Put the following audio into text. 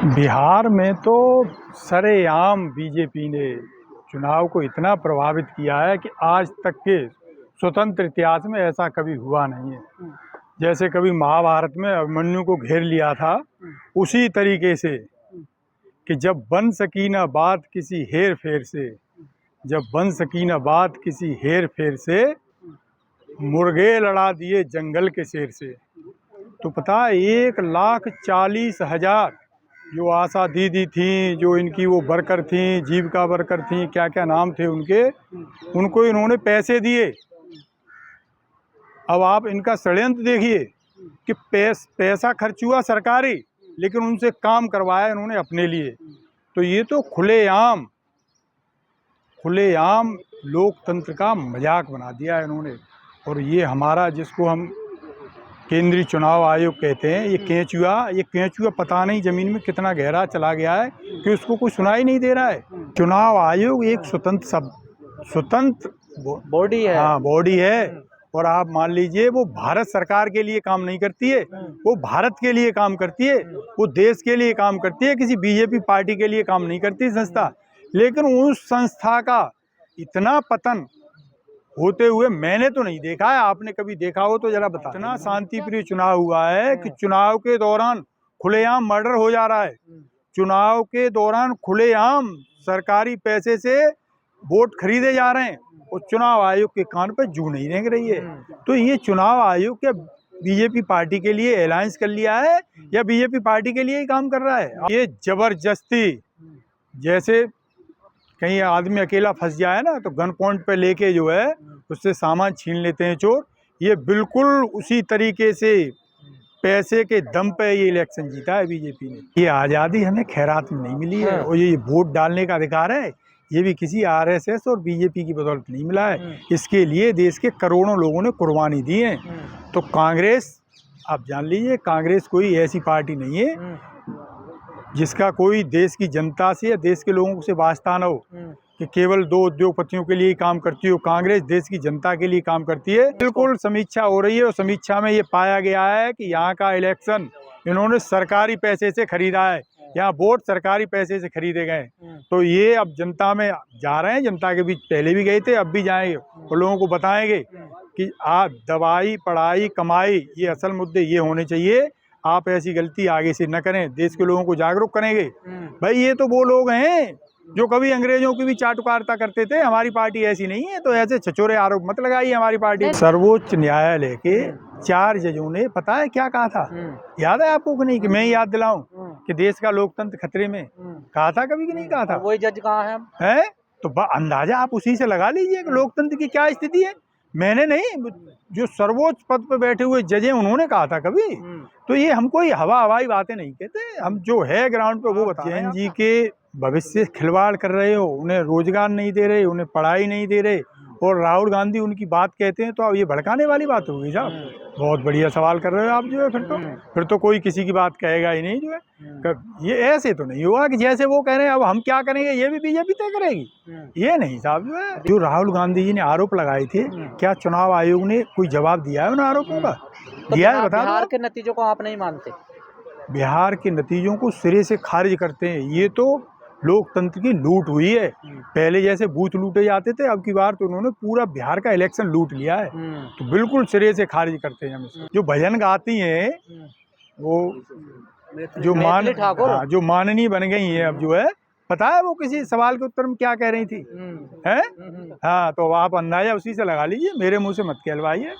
बिहार में तो सरेआम बीजेपी ने चुनाव को इतना प्रभावित किया है कि आज तक के स्वतंत्र इतिहास में ऐसा कभी हुआ नहीं है। जैसे कभी महाभारत में अभिमन्यु को घेर लिया था, उसी तरीके से कि जब बन सकी ना बात किसी हेर फेर से, जब बन सकी ना बात किसी हेर फेर से, मुर्गे लड़ा दिए जंगल के शेर से। तो पता है 1,40,000 जो आशा दीदी थी, जो इनकी वो वर्कर थी, जीविका वर्कर थी, क्या क्या नाम थे उनके, उनको इन्होंने पैसे दिए। अब आप इनका षड्यंत्र देखिए कि पैसा खर्च हुआ सरकारी, लेकिन उनसे काम करवाया इन्होंने अपने लिए। तो ये तो खुलेआम लोकतंत्र का मजाक बना दिया इन्होंने। और ये हमारा, जिसको हम केंद्रीय चुनाव आयोग कहते हैं, ये केंचुआ पता नहीं ज़मीन में कितना गहरा चला गया है कि उसको कुछ सुनाई नहीं दे रहा है। चुनाव आयोग एक स्वतंत्र बॉडी है। हाँ, बॉडी है। और आप मान लीजिए वो भारत सरकार के लिए काम नहीं करती है, वो भारत के लिए काम करती है, वो देश के लिए काम करती है, किसी बीजेपी पार्टी के लिए काम नहीं करती संस्था। लेकिन उस संस्था का इतना पतन होते हुए मैंने तो नहीं देखा है। आपने कभी देखा हो तो जरा बता। इतना शांतिप्रिय चुनाव हुआ है कि चुनाव के दौरान खुलेआम मर्डर हो जा रहा है, चुनाव के दौरान खुलेआम सरकारी पैसे से वोट खरीदे जा रहे हैं, और चुनाव आयोग के कान पर जू नहीं रेंग रही है। तो ये चुनाव आयोग क्या बीजेपी पार्टी के लिए अलायंस कर लिया है या बीजेपी पार्टी के लिए ही काम कर रहा है? ये जबरदस्ती, जैसे कहीं आदमी अकेला फंस जाए ना तो गन पॉइंट पे लेके जो है उससे सामान छीन लेते हैं चोर। ये बिल्कुल उसी तरीके से पैसे के दम पे ये इलेक्शन जीता है बीजेपी ने। ये आज़ादी हमें खैरात में नहीं मिली है, और ये वोट डालने का अधिकार है, ये भी किसी आरएसएस और बीजेपी की बदौलत नहीं मिला है। इसके लिए देश के करोड़ों लोगों ने कुर्बानी दी है। तो कांग्रेस, आप जान लीजिए, कांग्रेस कोई ऐसी पार्टी नहीं है जिसका कोई देश की जनता से या देश के लोगों से वास्ता न हो, कि केवल दो उद्योगपतियों के लिए ही काम करती हो। कांग्रेस देश की जनता के लिए काम करती है। बिल्कुल समीक्षा हो रही है, और समीक्षा में ये पाया गया है कि यहाँ का इलेक्शन इन्होंने सरकारी पैसे से खरीदा है, यहाँ वोट सरकारी पैसे से खरीदे गए। तो ये अब जनता में जा रहे हैं, जनता के बीच पहले भी गए थे, अब भी जाएंगे, और लोगों को बताएंगे कि आप दवाई, पढ़ाई, कमाई, ये असल मुद्दे ये होने चाहिए। आप ऐसी गलती आगे से न करें, देश के लोगों को जागरूक करेंगे। भाई ये तो वो लोग हैं जो कभी अंग्रेजों की भी चाटुकारिता करते थे। हमारी पार्टी ऐसी नहीं है, तो ऐसे छछोरे आरोप मत लगाइए हमारी पार्टी। सर्वोच्च न्यायालय के 4 जजों ने पता है क्या कहा था? याद है आपको कि नहीं? कि मैं याद दिलाऊं कि देश का लोकतंत्र खतरे में, कहा था कभी कि नहीं कहा था? वही जज कहाँ है? तो अंदाजा आप उसी से लगा लीजिए कि लोकतंत्र की क्या स्थिति है। मैंने नहीं, जो सर्वोच्च पद पर बैठे हुए जज हैं उन्होंने कहा था कभी। तो ये हम कोई हवाई बातें नहीं कहते, हम जो है ग्राउंड पे वो बता रहे हैं। जी के भविष्य से खिलवाड़ कर रहे हो, उन्हें रोजगार नहीं दे रहे, उन्हें पढ़ाई नहीं दे रहे, और राहुल गांधी उनकी बात कहते हैं, तो अब ये भड़काने वाली बात होगी साहब। बहुत बढ़िया सवाल कर रहे हो आप जो है। फिर तो कोई किसी की बात कहेगा ही नहीं जो है। ये ऐसे तो नहीं हुआ कि जैसे वो कह रहे हैं अब हम क्या करेंगे ये भी बीजेपी तय करेगी, ये नहीं साहब जो है। जो राहुल गांधी जी ने आरोप लगाए थे, क्या चुनाव आयोग ने कोई जवाब दिया है उन आरोपों का? दिया है? बता। बिहार के नतीजों को आप नहीं मानते? बिहार के नतीजों को सिरे से खारिज करते हैं। ये तो लोकतंत्र की लूट हुई है। पहले जैसे बूथ लूटे जाते थे, अब की बार तो उन्होंने पूरा बिहार का इलेक्शन लूट लिया है। तो बिल्कुल सिरे से खारिज करते हैं हम। जो भजन गाती हैं वो जो माननीय बन गई हैं अब जो है, पता है वो किसी सवाल के उत्तर में क्या कह रही थी? हैं? हाँ, तो आप अंदाजा उसी से लगा लीजिए, मेरे मुंह से मत कहलवाइए।